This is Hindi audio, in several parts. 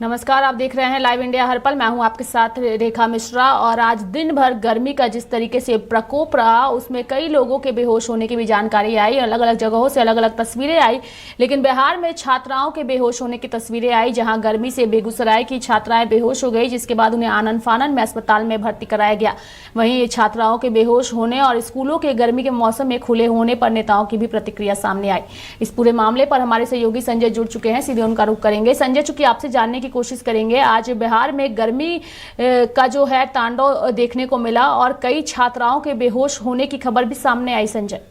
नमस्कार, आप देख रहे हैं लाइव इंडिया हर पल। मैं हूं आपके साथ रेखा मिश्रा। और आज दिन भर गर्मी का जिस तरीके से प्रकोप रहा, उसमें कई लोगों के बेहोश होने की भी जानकारी आई। अलग अलग जगहों से अलग अलग तस्वीरें आई, लेकिन बिहार में छात्राओं के बेहोश होने की तस्वीरें आई, जहां गर्मी से बेगूसराय की छात्राएं बेहोश हो गई, जिसके बाद उन्हें आनन फानन में अस्पताल में भर्ती कराया गया। वहीं छात्राओं के बेहोश होने और स्कूलों के गर्मी के मौसम में खुले होने पर नेताओं की भी प्रतिक्रिया सामने आई। इस पूरे मामले पर हमारे सहयोगी संजय जुड़ चुके हैं, सीधे उनका रुख करेंगे। संजय, चूंकि आपसे जानने की कोशिश करेंगे, आज बिहार में गर्मी का जो है तांडव देखने को मिला और कई छात्राओं के बेहोश होने की खबर भी सामने आई। संजय,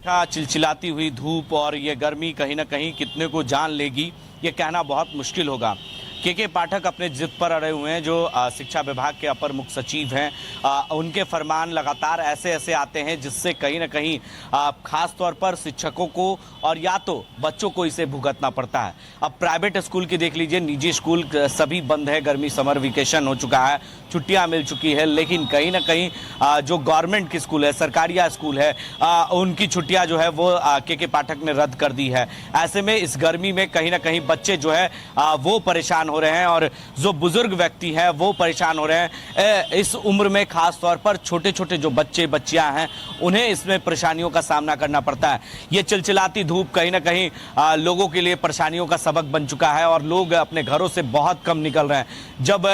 चिलचिलाती हुई धूप और ये गर्मी कहीं ना कहीं कितने को जान लेगी, ये कहना बहुत मुश्किल होगा। के पाठक अपने जिद पर अड़े हुए हैं, जो शिक्षा विभाग के अपर मुख्य सचिव हैं। उनके फरमान लगातार ऐसे ऐसे आते हैं जिससे कहीं ना कहीं खास तौर पर शिक्षकों को और या तो बच्चों को इसे भुगतना पड़ता है। अब प्राइवेट स्कूल की देख लीजिए, निजी स्कूल सभी बंद है, गर्मी समर वेकेशन हो चुका है, छुट्टियां मिल चुकी है, लेकिन कहीं ना कहीं जो गवर्नमेंट की स्कूल है, सरकारी स्कूल है, उनकी छुट्टियां जो है वो के पाठक ने रद्द कर दी है। ऐसे में इस गर्मी में कहीं ना कहीं बच्चे जो है वो परेशान हो रहे हैं और जो बुजुर्ग व्यक्ति हैं वो परेशान हो रहे हैं। इस उम्र में खास तौर पर छोटे छोटे जो बच्चे बच्चियां हैं, उन्हें इसमें परेशानियों का सामना करना पड़ता है। ये चिलचिलाती धूप कहीं ना कहीं लोगों के लिए परेशानियों का सबक बन चुका है और लोग अपने घरों से बहुत कम निकल रहे हैं। जब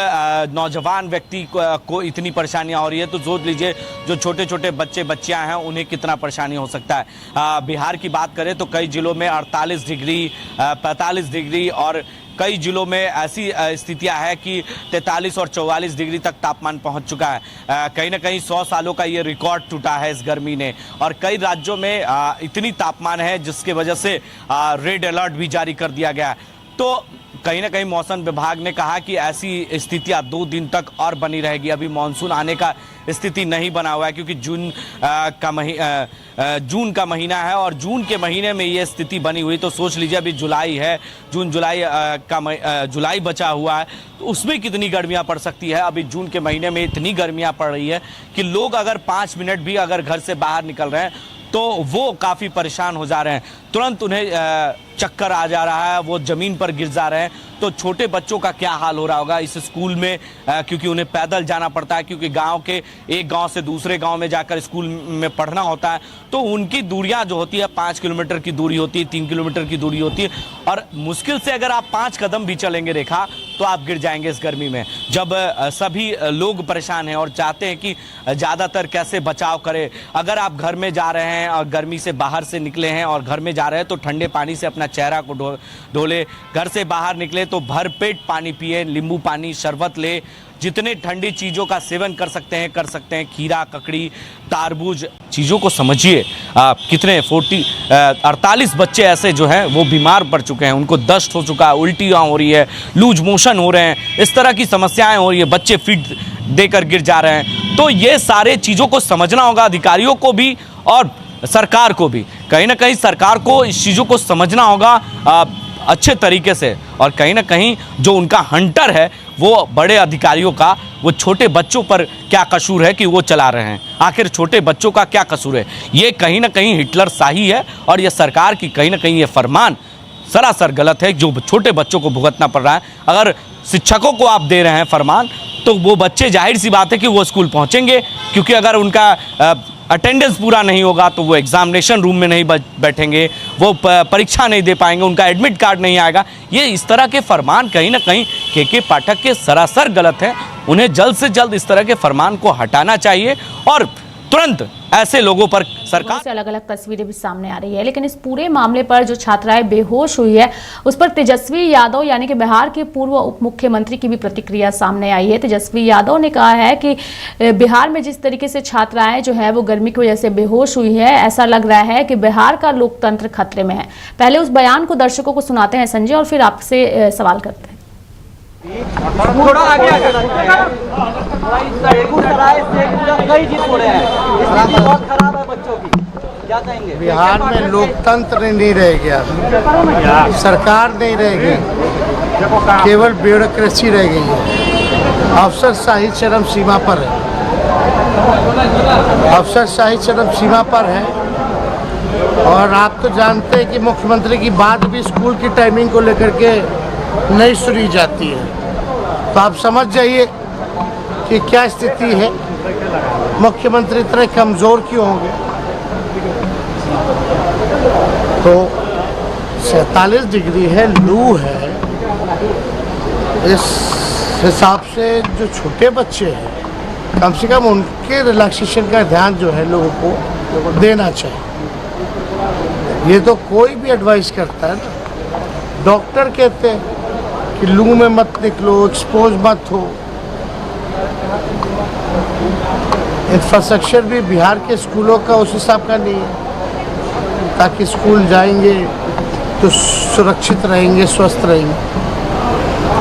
नौजवान व्यक्ति को इतनी परेशानियां हो रही है, तो सोच लीजिए जो छोटे छोटे बच्चे बच्चियां हैं उन्हें कितना परेशानी हो सकता है। बिहार की बात करें तो कई जिलों में 48 डिग्री 45 डिग्री और कई जिलों में ऐसी स्थितियां है कि 43 और 44 डिग्री तक तापमान पहुंच चुका है। कहीं ना कहीं 100 सालों का ये रिकॉर्ड टूटा है इस गर्मी ने। और कई राज्यों में इतनी तापमान है जिसकी वजह से रेड अलर्ट भी जारी कर दिया गया है। तो कहीं ना कहीं मौसम विभाग ने कहा कि ऐसी स्थितियां 2 दिन तक और बनी रहेगी। अभी मानसून आने का स्थिति नहीं बना हुआ है, क्योंकि जून का महीना है और जून के महीने में ये स्थिति बनी हुई। तो सोच लीजिए अभी जुलाई है, जून जुलाई बचा हुआ है, तो उसमें कितनी गर्मियां पड़ सकती है। अभी जून के महीने में इतनी गर्मियां पड़ रही है कि लोग अगर 5 मिनट भी अगर घर से बाहर निकल रहे हैं तो वो काफ़ी परेशान हो जा रहे हैं। तुरंत उन्हें चक्कर आ जा रहा है, वो ज़मीन पर गिर जा रहे हैं। तो छोटे बच्चों का क्या हाल हो रहा होगा इस स्कूल में, क्योंकि उन्हें पैदल जाना पड़ता है, क्योंकि गांव के एक गांव से दूसरे गांव में जाकर स्कूल में पढ़ना होता है। तो उनकी दूरियां जो होती है 5 किलोमीटर की दूरी होती है, 3 किलोमीटर की दूरी होती है, और मुश्किल से अगर आप 5 कदम भी चलेंगे रेखा तो आप गिर जाएंगे इस गर्मी में। जब सभी लोग परेशान हैं और चाहते हैं कि ज़्यादातर कैसे बचाव करें। अगर आप घर में जा रहे हैं और गर्मी से बाहर से निकले हैं और घर में जा रहे हैं तो ठंडे पानी से अपना चेहरा को धोले। घर से बाहर निकले तो भर पेट पानी पिए, नींबू पानी, शरबत ले, जितने ठंडी चीज़ों का सेवन कर सकते हैं। खीरा, ककड़ी, तारबूज, चीज़ों को समझिए। कितने 48 बच्चे ऐसे जो हैं वो बीमार पड़ चुके हैं, उनको दस्त हो चुका है, उल्टियाँ हो रही है, लूज मोशन हो रहे हैं, इस तरह की समस्याएं हो रही है, बच्चे फिट देकर गिर जा रहे हैं। तो ये सारे चीज़ों को समझना होगा अधिकारियों को भी और सरकार को भी। कहीं ना कहीं सरकार को इस चीज़ों को समझना होगा अच्छे तरीके से। और कहीं ना कहीं जो उनका हंटर है वो बड़े अधिकारियों का, वो छोटे बच्चों पर क्या कसूर है कि वो चला रहे हैं। आखिर छोटे बच्चों का क्या कसूर है? ये कहीं ना कहीं हिटलर शाही है और ये सरकार की कहीं ना कहीं ये फरमान सरासर गलत है, जो छोटे बच्चों को भुगतना पड़ रहा है। अगर शिक्षकों को आप दे रहे हैं फरमान, तो वो बच्चे जाहिर सी बात है कि वो स्कूल पहुँचेंगे, क्योंकि अगर उनका अटेंडेंस पूरा नहीं होगा तो वो एग्जामिनेशन रूम में नहीं बैठेंगे, वो परीक्षा नहीं दे पाएंगे, उनका एडमिट कार्ड नहीं आएगा। ये इस तरह के फरमान कहीं ना कहीं के पाठक के सरासर गलत हैं। उन्हें जल्द से जल्द इस तरह के फरमान को हटाना चाहिए और तुरंत ऐसे लोगों पर सरकार से अलग अलग तस्वीरें भी सामने आ रही है। लेकिन इस पूरे मामले पर जो छात्राएं बेहोश हुई है, उस पर तेजस्वी यादव यानी कि बिहार के पूर्व उप मुख्यमंत्री की भी प्रतिक्रिया सामने आई है। तेजस्वी यादव ने कहा है कि बिहार में जिस तरीके से छात्राएं जो है वो गर्मी की वजह से बेहोश हुई है, ऐसा लग रहा है कि बिहार का लोकतंत्र खतरे में है। पहले उस बयान को दर्शकों को सुनाते हैं संजय, और फिर आपसे सवाल करते हैं। थोड़ा आगे बेगूसराय से कई जीत हो रहे हैं, स्थिति बहुत खराब है बच्चों की, क्या कहेंगे? बिहार में लोकतंत्र नहीं रह गया, सरकार नहीं रह गई, केवल ब्यूरोक्रेसी रह गई है। अफसरशाही चरम सीमा पर है, अफसरशाही चरम सीमा पर है। और आप तो जानते हैं कि मुख्यमंत्री की बात भी स्कूल की टाइमिंग को लेकर के नहीं सुनी जाती है। तो आप समझ जाइए कि क्या स्थिति है। मुख्यमंत्री इतने कमज़ोर क्यों होंगे। तो 47 डिग्री है, लू है। इस हिसाब से जो छोटे बच्चे हैं, कम से कम उनके रिलैक्सेशन का ध्यान जो है लोगों को देना चाहिए। ये तो कोई भी एडवाइस करता है ना। डॉक्टर कहते हैं कि लू में मत निकलो, एक्सपोज मत हो। इंफ्रास्ट्रक्चर भी बिहार के स्कूलों का उस हिसाब का नहीं है, ताकि स्कूल जाएंगे तो सुरक्षित रहेंगे, स्वस्थ रहेंगे।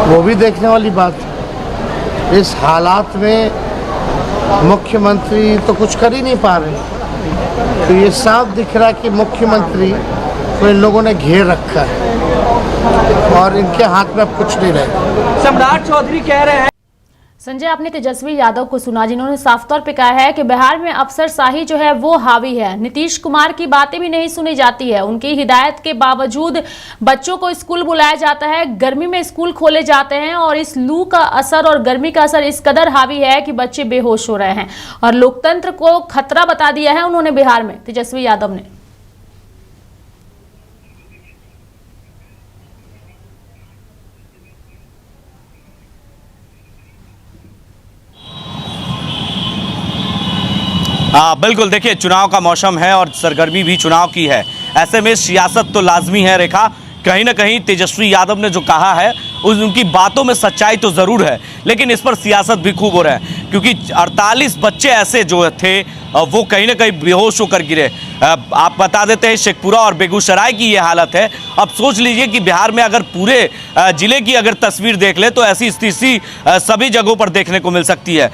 वो भी देखने वाली बात है। इस हालात में मुख्यमंत्री तो कुछ कर ही नहीं पा रहे। तो ये साफ दिख रहा है कि मुख्यमंत्री को इन लोगों ने घेर रखा है और इनके हाथ में अब कुछ नहीं रहे। सम्राट चौधरी कह रहे हैं। संजय, आपने तेजस्वी यादव को सुना, जिन्होंने साफ तौर पे कहा है कि बिहार में अफसरशाही जो है वो हावी है। नीतीश कुमार की बातें भी नहीं सुनी जाती है। उनकी हिदायत के बावजूद बच्चों को स्कूल बुलाया जाता है, गर्मी में स्कूल खोले जाते हैं और इस लू का असर और गर्मी का असर इस कदर हावी है कि बच्चे बेहोश हो रहे हैं और लोकतंत्र को खतरा बता दिया है उन्होंने बिहार में, तेजस्वी यादव ने। बिल्कुल, देखिए चुनाव का मौसम है और सरगर्मी भी चुनाव की है। ऐसे में सियासत तो लाजमी है रेखा। कहीं ना कहीं तेजस्वी यादव ने जो कहा है उनकी बातों में सच्चाई तो ज़रूर है, लेकिन इस पर सियासत भी खूब हो रहा है, क्योंकि 48 बच्चे ऐसे जो थे वो कहीं ना कहीं बेहोश होकर गिरे। आप बता देते हैं शेखपुरा और बेगूसराय की ये हालत है। अब सोच लीजिए कि बिहार में अगर पूरे जिले की अगर तस्वीर देख ले तो ऐसी स्थिति सभी जगहों पर देखने को मिल सकती है।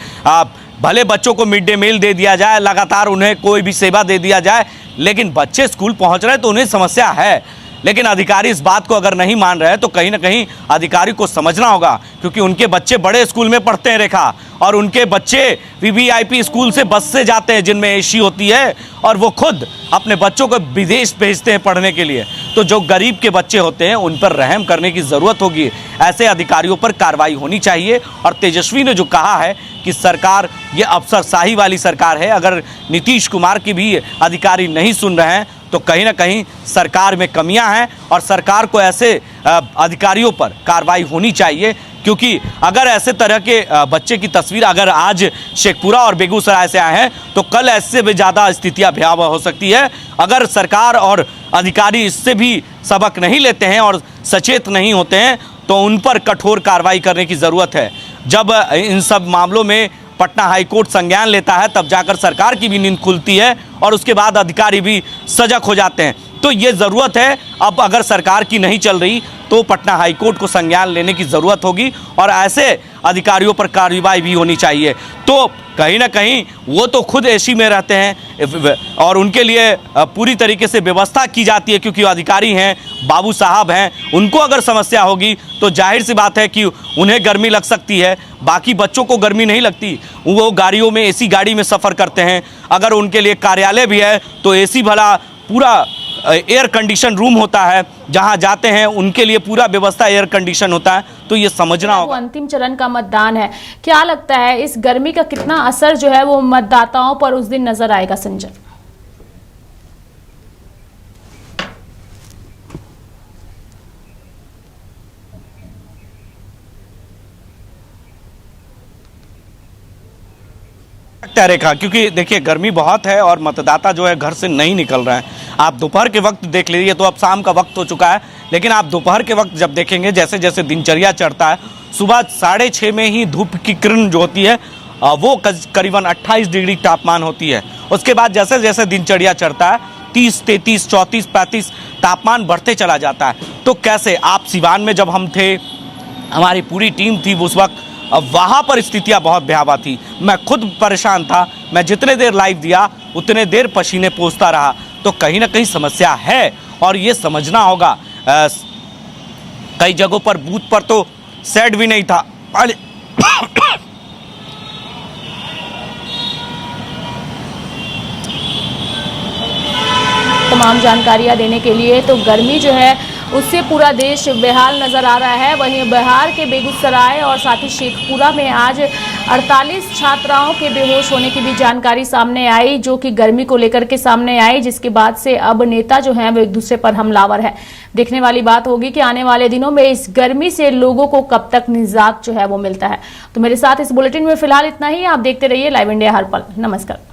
भले बच्चों को मिड डे मील दे दिया जाए, लगातार उन्हें कोई भी सेवा दे दिया जाए, लेकिन बच्चे स्कूल पहुंच रहे हैं तो उन्हें समस्या है। लेकिन अधिकारी इस बात को अगर नहीं मान रहे हैं तो कहीं ना कहीं अधिकारी को समझना होगा, क्योंकि उनके बच्चे बड़े स्कूल में पढ़ते हैं रेखा, और उनके बच्चे वीवीआईपी स्कूल से बस से जाते हैं जिनमें एसी होती है, और वो खुद अपने बच्चों को विदेश भेजते हैं पढ़ने के लिए। तो जो गरीब के बच्चे होते हैं उन पर रहम करने की ज़रूरत होगी। ऐसे अधिकारियों पर कार्रवाई होनी चाहिए। और तेजस्वी ने जो कहा है कि सरकार ये अफसरशाही वाली सरकार है, अगर नीतीश कुमार के भी अधिकारी नहीं सुन रहे हैं तो कहीं ना कहीं सरकार में कमियां हैं और सरकार को ऐसे अधिकारियों पर कार्रवाई होनी चाहिए। क्योंकि अगर ऐसे तरह के बच्चे की तस्वीर अगर आज शेखपुरा और बेगूसराय से आए हैं तो कल ऐसे भी ज़्यादा स्थितियां भयावह हो सकती है। अगर सरकार और अधिकारी इससे भी सबक नहीं लेते हैं और सचेत नहीं होते हैं तो उन पर कठोर कार्रवाई करने की ज़रूरत है। जब इन सब मामलों में पटना हाईकोर्ट संज्ञान लेता है तब जाकर सरकार की भी नींद खुलती है और उसके बाद अधिकारी भी सजग हो जाते हैं। तो ये ज़रूरत है। अब अगर सरकार की नहीं चल रही तो पटना हाईकोर्ट को संज्ञान लेने की ज़रूरत होगी और ऐसे अधिकारियों पर कार्रवाई भी होनी चाहिए। तो कहीं ना कहीं वो तो खुद एसी में रहते हैं और उनके लिए पूरी तरीके से व्यवस्था की जाती है, क्योंकि वो अधिकारी हैं, बाबू साहब हैं। उनको अगर समस्या होगी तो जाहिर सी बात है कि उन्हें गर्मी लग सकती है, बाकी बच्चों को गर्मी नहीं लगती। वो गाड़ियों में, एसी गाड़ी में सफ़र करते हैं। अगर उनके लिए कार्यालय भी है तो एसी भला पूरा एयर कंडीशन रूम होता है, जहां जाते हैं उनके लिए पूरा व्यवस्था एयर कंडीशन होता है। तो ये समझना होगा। अंतिम चरण का मतदान है, क्या लगता है इस गर्मी का कितना असर जो है वो मतदाताओं पर उस दिन नजर आएगा संजय? रेखा, क्योंकि देखिए गर्मी बहुत है और मतदाता जो है घर से नहीं निकल रहे हैं। आप दोपहर के वक्त देख लीजिए तो अब शाम का वक्त हो चुका है, लेकिन आप दोपहर के वक्त जब देखेंगे जैसे जैसे दिनचर्या चढ़ता है, सुबह 6:30 में ही धूप की किरण जो होती है वो करीबन 28 डिग्री तापमान होती है। उसके बाद जैसे जैसे दिनचर्या चढ़ता है 30, 33, 34, 35 तापमान बढ़ते चला जाता है। तो कैसे आप सिवान में जब हम थे, हमारी पूरी टीम थी उस वक्त, अब वहाँ पर स्थितियाँ बहुत भयावह थी। मैं खुद परेशान था, मैं जितने देर लाइव दिया उतने देर पसीने पोंछता रहा। तो कहीं ना कहीं समस्या है और ये समझना होगा। कई जगहों पर बूथ पर तो सेट भी नहीं था। तमाम जानकारियां देने के लिए। तो गर्मी जो है उससे पूरा देश बेहाल नजर आ रहा है। वहीं बिहार के बेगूसराय और साथ ही शेखपुरा में आज 48 छात्राओं के बेहोश होने की भी जानकारी सामने आई, जो कि गर्मी को लेकर के सामने आई, जिसके बाद से अब नेता जो हैं वो एक दूसरे पर हमलावर है। देखने वाली बात होगी कि आने वाले दिनों में इस गर्मी से लोगों को कब तक निजात जो है वो मिलता है। तो मेरे साथ इस बुलेटिन में फिलहाल इतना ही। आप देखते रहिए लाइव इंडिया हर पल। नमस्कार।